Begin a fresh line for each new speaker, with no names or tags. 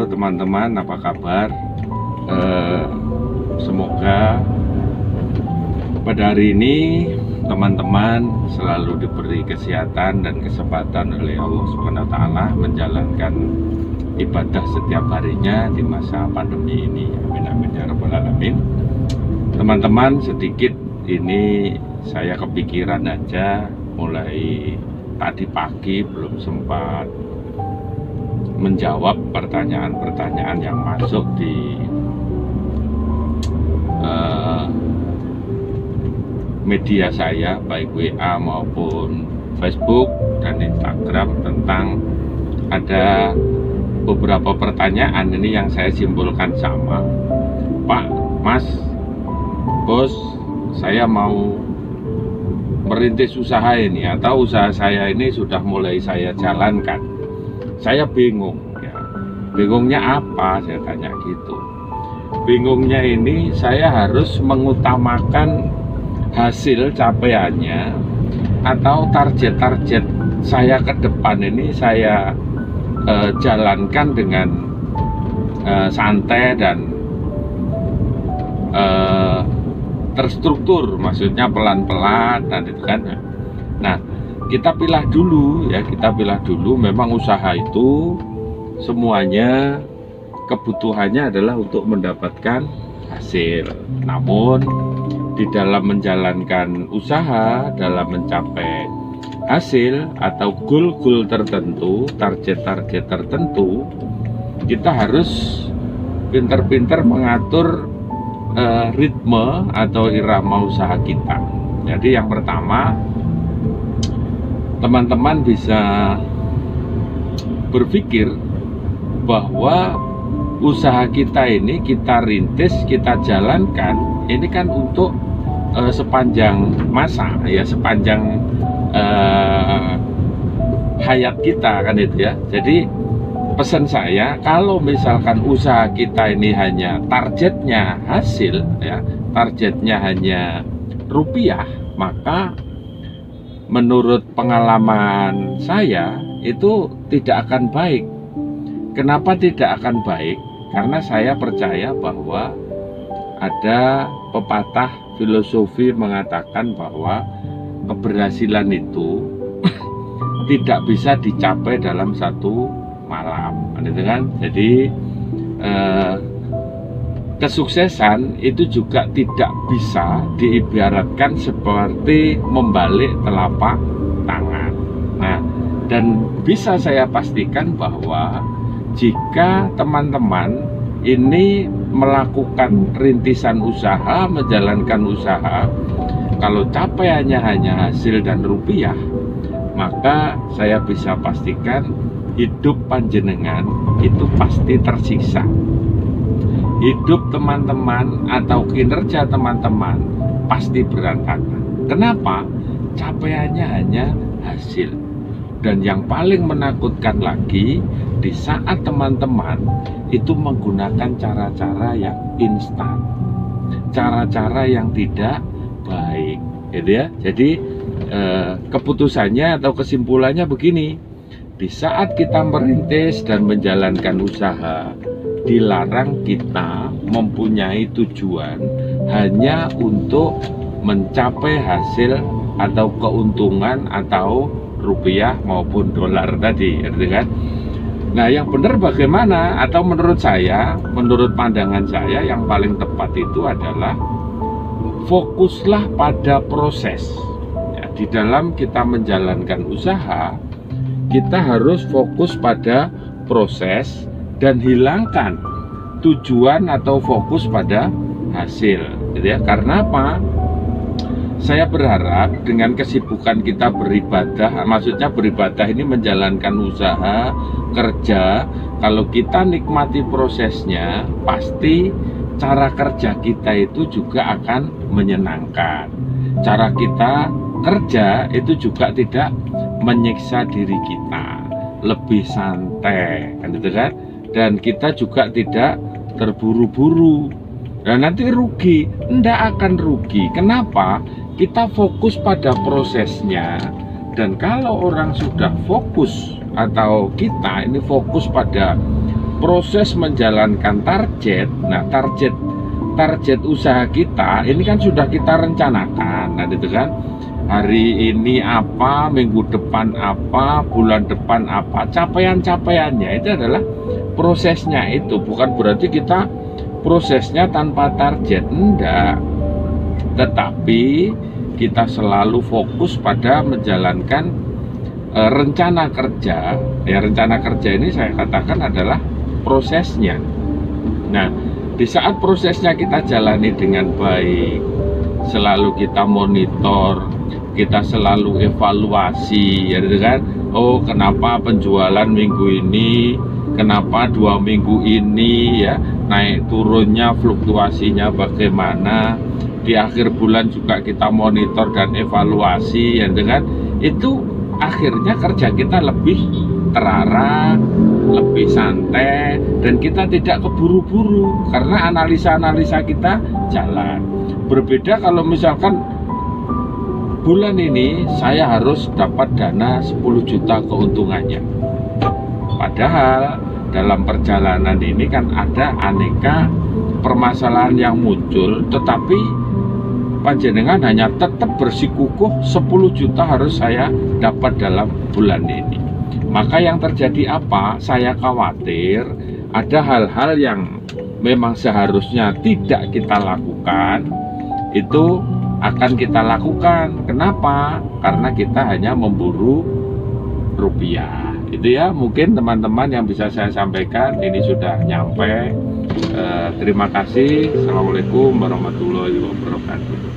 Halo teman-teman, apa kabar? Semoga pada hari ini teman-teman selalu diberi kesehatan dan kesempatan oleh Allah Subhanahu wa Ta'ala menjalankan ibadah setiap harinya di masa pandemi ini. Amin amin ya rabbal alamin. Teman-teman, sedikit ini saya kepikiran aja mulai tadi pagi, belum sempat menjawab pertanyaan-pertanyaan yang masuk di media saya, baik WA maupun Facebook dan Instagram, tentang ada beberapa pertanyaan ini yang saya simpulkan sama Pak, Mas, Bos, saya mau merintis usaha ini, atau usaha saya ini sudah mulai saya jalankan. Saya bingung ya. Bingungnya apa? Saya tanya gitu. Bingungnya ini saya harus mengutamakan hasil capaiannya atau target-target saya ke depan ini saya jalankan dengan santai dan terstruktur, maksudnya pelan-pelan dan itu kan. Nah, kita pilih dulu ya, memang usaha itu semuanya kebutuhannya adalah untuk mendapatkan hasil. Namun di dalam menjalankan usaha, dalam mencapai hasil atau goal-goal tertentu, target-target tertentu, kita harus pintar-pintar mengatur ritme atau irama usaha kita. Jadi yang pertama, teman-teman bisa berpikir bahwa usaha kita ini kita rintis, kita jalankan, ini kan untuk sepanjang masa ya, sepanjang hayat kita kan itu ya. Jadi pesan saya, kalau misalkan usaha kita ini hanya targetnya hasil ya, targetnya hanya rupiah, maka menurut pengalaman saya itu tidak akan baik. Kenapa tidak akan baik? Karena saya percaya bahwa ada pepatah filosofi mengatakan bahwa keberhasilan itu tidak bisa dicapai dalam satu malam, gitu kan? Jadi kesuksesan itu juga tidak bisa diibaratkan seperti membalik telapak tangan. Nah, dan bisa saya pastikan bahwa jika teman-teman ini melakukan rintisan usaha, menjalankan usaha, kalau capaiannya hanya hasil dan rupiah, maka saya bisa pastikan hidup panjenengan itu pasti tersiksa. Hidup teman-teman atau kinerja teman-teman pasti berantakan. Kenapa? Capaiannya hanya hasil. Dan yang paling menakutkan lagi, di saat teman-teman itu menggunakan cara-cara yang instan, cara-cara yang tidak baik, gitu ya. Jadi keputusannya atau kesimpulannya begini: di saat kita merintis dan menjalankan usaha, dilarang kita mempunyai tujuan hanya untuk mencapai hasil atau keuntungan atau rupiah maupun dolar tadi, gitu kan? Nah, yang benar bagaimana? Atau menurut saya, menurut pandangan saya, yang paling tepat itu adalah fokuslah pada proses. Ya, di dalam kita menjalankan usaha, kita harus fokus pada proses dan hilangkan tujuan atau fokus pada hasil, gitu ya. Karena apa? Saya berharap dengan kesibukan kita beribadah, maksudnya beribadah ini menjalankan usaha, kerja, kalau kita nikmati prosesnya, pasti cara kerja kita itu juga akan menyenangkan. Cara kita kerja itu juga tidak menyiksa diri kita, lebih santai, kan gitu kan? Dan kita juga tidak terburu-buru. Dan nanti rugi, enggak akan rugi. Kenapa? Kita fokus pada prosesnya. Dan kalau orang sudah fokus, atau kita ini fokus pada proses menjalankan target. Nah, target usaha kita ini kan sudah kita rencanakan. Nah, itu kan hari ini apa, minggu depan apa, bulan depan apa, capaian-capaiannya itu adalah prosesnya. Itu bukan berarti kita prosesnya tanpa target, enggak, tetapi kita selalu fokus pada menjalankan rencana kerja. Ya, rencana kerja ini saya katakan adalah prosesnya. Nah, di saat prosesnya kita jalani dengan baik, selalu kita monitor, kita selalu evaluasi, ya kan? Oh, kenapa penjualan minggu ini, kenapa 2 minggu ini ya naik turunnya, fluktuasinya bagaimana? Di akhir bulan juga kita monitor dan evaluasi, ya kan? Itu akhirnya kerja kita lebih terarah, lebih santai, dan kita tidak keburu-buru karena analisa-analisa kita jalan. Berbeda kalau misalkan bulan ini saya harus dapat dana 10 juta keuntungannya, padahal dalam perjalanan ini kan ada aneka permasalahan yang muncul, tetapi panjenengan hanya tetap bersikukuh 10 juta harus saya dapat dalam bulan ini. Maka yang terjadi apa? Saya khawatir ada hal-hal yang memang seharusnya tidak kita lakukan, itu akan kita lakukan. Kenapa? Karena kita hanya memburu rupiah. Itu ya mungkin teman-teman yang bisa saya sampaikan. Ini sudah nyampe. Terima kasih. Assalamualaikum warahmatullahi wabarakatuh.